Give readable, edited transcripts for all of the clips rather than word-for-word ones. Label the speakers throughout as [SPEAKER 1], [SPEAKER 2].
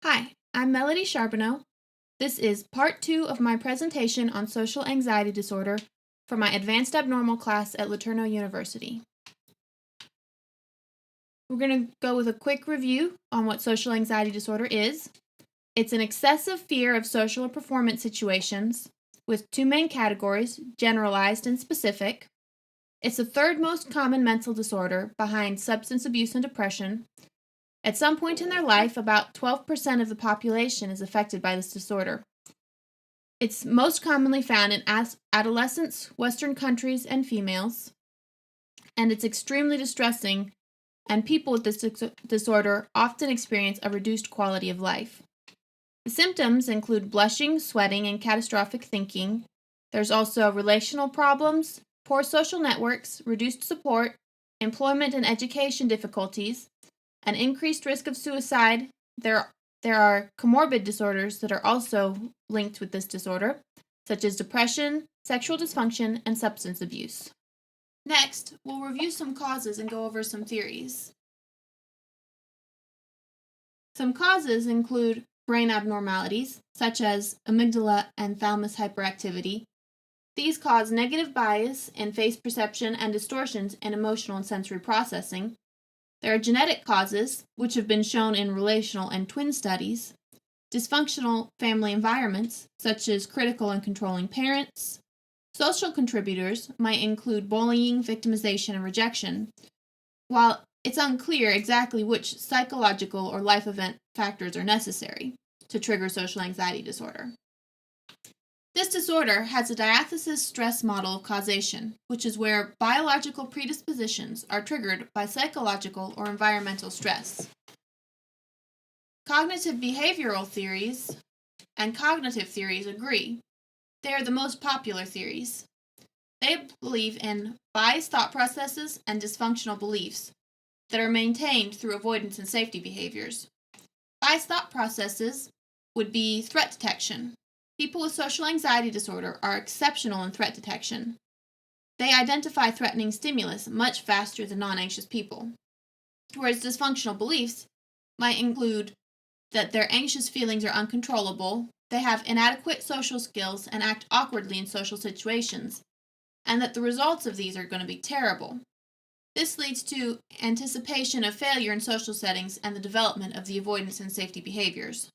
[SPEAKER 1] Hi, I'm Melody Charbonneau. This is part 2 of my presentation on social anxiety disorder for my advanced abnormal class at LeTourneau University. We're going to go with a quick review on what social anxiety disorder is. It's an excessive fear of social or performance situations with two main categories, generalized and specific. It's the third most common mental disorder behind substance abuse and depression. At some point in their life, about 12% of the population is affected by this disorder. It's most commonly found in adolescents, Western countries, and females, and it's extremely distressing, and people with this disorder often experience a reduced quality of life. The symptoms include blushing, sweating, and catastrophic thinking. There's also relational problems, poor social networks, reduced support, employment and education difficulties, an increased risk of suicide. There are comorbid disorders that are also linked with this disorder, such as depression, sexual dysfunction, and substance abuse. Next, we'll review some causes and go over some theories. Some causes include brain abnormalities, such as amygdala and thalamus hyperactivity. These cause negative bias in face perception and distortions in emotional and sensory processing. There are genetic causes, which have been shown in relational and twin studies, dysfunctional family environments, such as critical and controlling parents. Social contributors might include bullying, victimization, and rejection, while it's unclear exactly which psychological or life event factors are necessary to trigger social anxiety disorder. This disorder has a diathesis stress model of causation, which is where biological predispositions are triggered by psychological or environmental stress. Cognitive behavioral theories and cognitive theories agree. They are the most popular theories. They believe in biased thought processes and dysfunctional beliefs that are maintained through avoidance and safety behaviors. Biased thought processes would be threat detection. People with social anxiety disorder are exceptional in threat detection. They identify threatening stimulus much faster than non-anxious people. Whereas dysfunctional beliefs might include that their anxious feelings are uncontrollable, they have inadequate social skills and act awkwardly in social situations, and that the results of these are going to be terrible. This leads to anticipation of failure in social settings and the development of the avoidance and safety behaviors.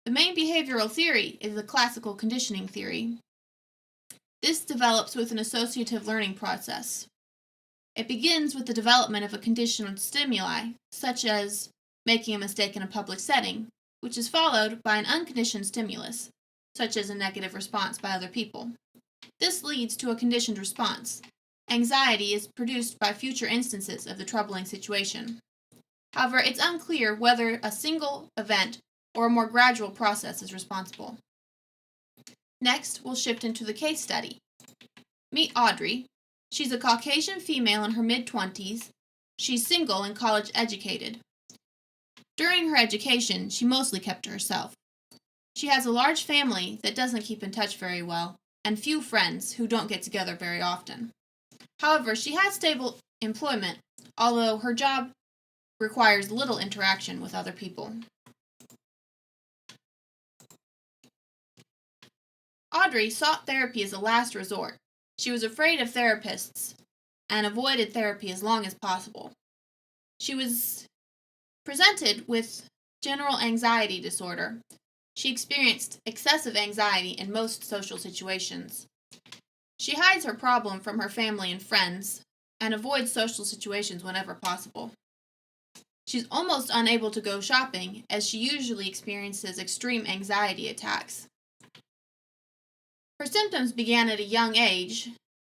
[SPEAKER 1] The main behavioral theory is the classical conditioning theory. This develops with an associative learning process. It begins with the development of a conditioned stimuli, such as making a mistake in a public setting, which is followed by an unconditioned stimulus, such as a negative response by other people. This leads to a conditioned response. Anxiety is produced by future instances of the troubling situation. However, it's unclear whether a single event or a more gradual process is responsible. Next, we'll shift into the case study. Meet Audrey. She's a Caucasian female in her mid-20s. She's single and college educated. During her education, she mostly kept to herself. She has a large family that doesn't keep in touch very well, and few friends who don't get together very often. However, she has stable employment, although her job requires little interaction with other people. Audrey sought therapy as a last resort. She was afraid of therapists and avoided therapy as long as possible. She was presented with general anxiety disorder. She experienced excessive anxiety in most social situations. She hides her problem from her family and friends and avoids social situations whenever possible. She's almost unable to go shopping as she usually experiences extreme anxiety attacks. Her symptoms began at a young age,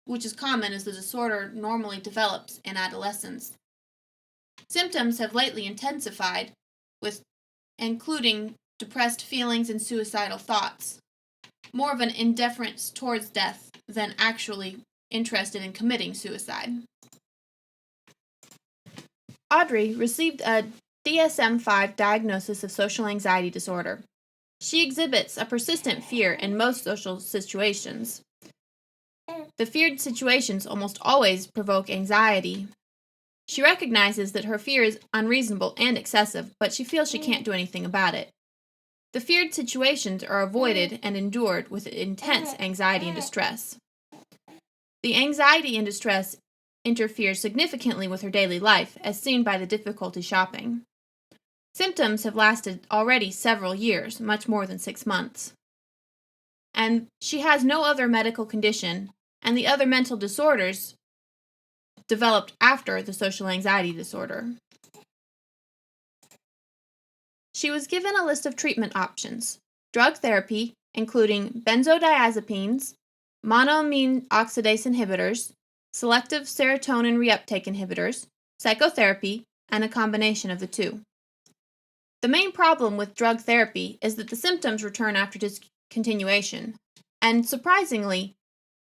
[SPEAKER 1] which is common as the disorder normally develops in adolescence. Symptoms have lately intensified, with including depressed feelings and suicidal thoughts, more of an indifference towards death than actually interested in committing suicide. Audrey received a DSM-5 diagnosis of social anxiety disorder. She exhibits a persistent fear in most social situations. The feared situations almost always provoke anxiety. She recognizes that her fear is unreasonable and excessive, but she feels she can't do anything about it. The feared situations are avoided and endured with intense anxiety and distress. The anxiety and distress interfere significantly with her daily life, as seen by the difficulty shopping. Symptoms have lasted already several years, much more than 6 months. And she has no other medical condition, and the other mental disorders developed after the social anxiety disorder. She was given a list of treatment options: drug therapy, including benzodiazepines, monoamine oxidase inhibitors, selective serotonin reuptake inhibitors, psychotherapy, and a combination of the two. The main problem with drug therapy is that the symptoms return after discontinuation, and surprisingly,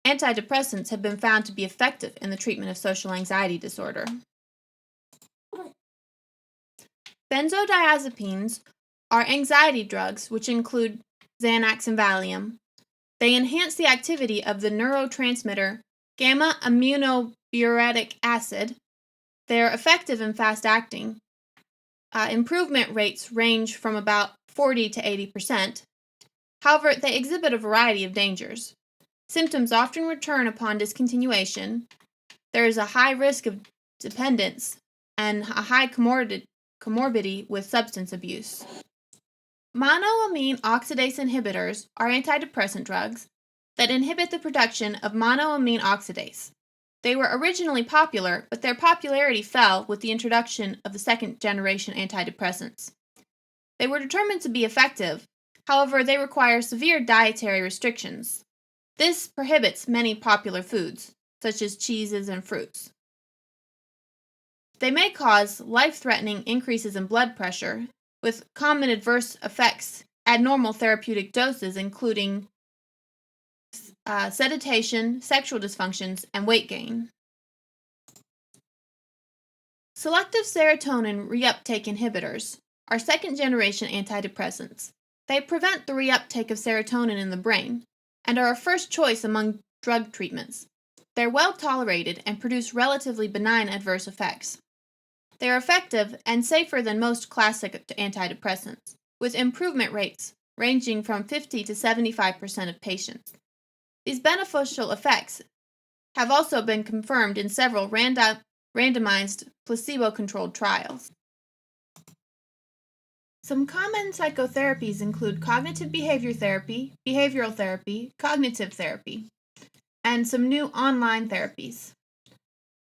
[SPEAKER 1] antidepressants have been found to be effective in the treatment of social anxiety disorder. Benzodiazepines are anxiety drugs which include Xanax and Valium. They enhance the activity of the neurotransmitter gamma-aminobutyric acid. They are effective and fast-acting. Improvement rates range from about 40 to 80%. However, they exhibit a variety of dangers. Symptoms often return upon discontinuation. There is a high risk of dependence and a high comorbidity with substance abuse. Monoamine oxidase inhibitors are antidepressant drugs that inhibit the production of monoamine oxidase. They were originally popular, but their popularity fell with the introduction of the second-generation antidepressants. They were determined to be effective, however, they require severe dietary restrictions. This prohibits many popular foods, such as cheeses and fruits. They may cause life-threatening increases in blood pressure, with common adverse effects at normal therapeutic doses, including sedation, sexual dysfunctions, and weight gain. Selective serotonin reuptake inhibitors are second-generation antidepressants. They prevent the reuptake of serotonin in the brain and are a first choice among drug treatments. They're well tolerated and produce relatively benign adverse effects. They are effective and safer than most classic antidepressants, with improvement rates ranging from 50 to 75% of patients. These beneficial effects have also been confirmed in several randomized placebo-controlled trials. Some common psychotherapies include cognitive behavior therapy, behavioral therapy, cognitive therapy, and some new online therapies.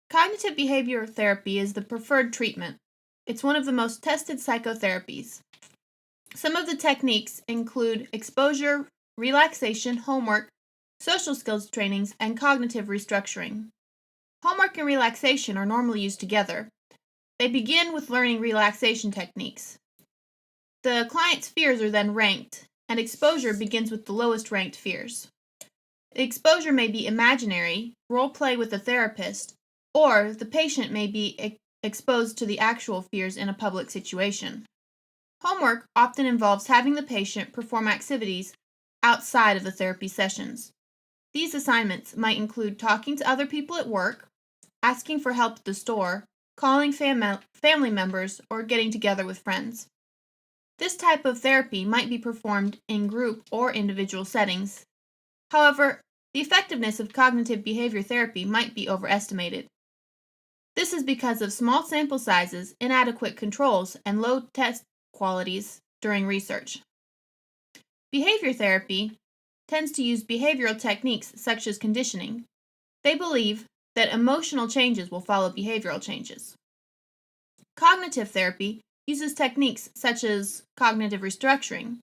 [SPEAKER 1] Cognitive behavior therapy is the preferred treatment. It's one of the most tested psychotherapies. Some of the techniques include exposure, relaxation, homework, social skills trainings, and cognitive restructuring. Homework and relaxation are normally used together. They begin with learning relaxation techniques. The client's fears are then ranked, and exposure begins with the lowest ranked fears. The exposure may be imaginary, role play with a therapist, or the patient may be exposed to the actual fears in a public situation. Homework often involves having the patient perform activities outside of the therapy sessions. These assignments might include talking to other people at work, asking for help at the store, calling family members, or getting together with friends. This type of therapy might be performed in group or individual settings. However, the effectiveness of cognitive behavior therapy might be overestimated. This is because of small sample sizes, inadequate controls, and low test qualities during research. Behavior therapy tends to use behavioral techniques such as conditioning. They believe that emotional changes will follow behavioral changes. Cognitive therapy uses techniques such as cognitive restructuring.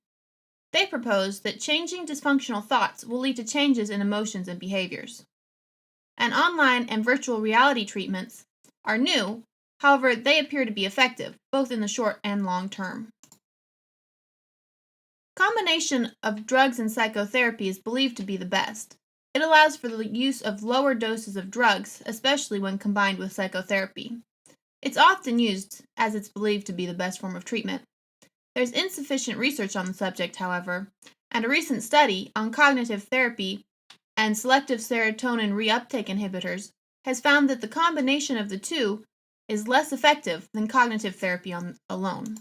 [SPEAKER 1] They propose that changing dysfunctional thoughts will lead to changes in emotions and behaviors. And online and virtual reality treatments are new, however, they appear to be effective, both in the short and long term. Combination of drugs and psychotherapy is believed to be the best. It allows for the use of lower doses of drugs, especially when combined with psychotherapy. It's often used as it's believed to be the best form of treatment. There's insufficient research on the subject, however, and a recent study on cognitive therapy and selective serotonin reuptake inhibitors has found that the combination of the two is less effective than cognitive therapy alone.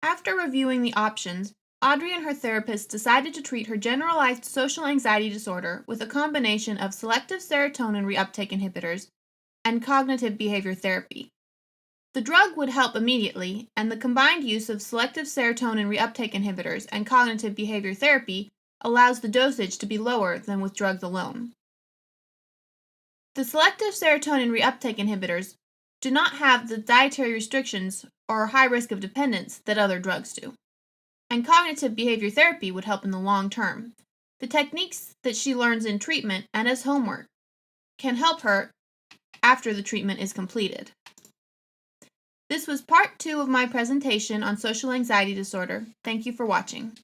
[SPEAKER 1] After reviewing the options, Audrey and her therapist decided to treat her generalized social anxiety disorder with a combination of selective serotonin reuptake inhibitors and cognitive behavior therapy. The drug would help immediately, and the combined use of selective serotonin reuptake inhibitors and cognitive behavior therapy allows the dosage to be lower than with drugs alone. The selective serotonin reuptake inhibitors do not have the dietary restrictions or high risk of dependence that other drugs do. And cognitive behavior therapy would help in the long term. The techniques that she learns in treatment and as homework can help her after the treatment is completed. This was part 2 of my presentation on social anxiety disorder. Thank you for watching.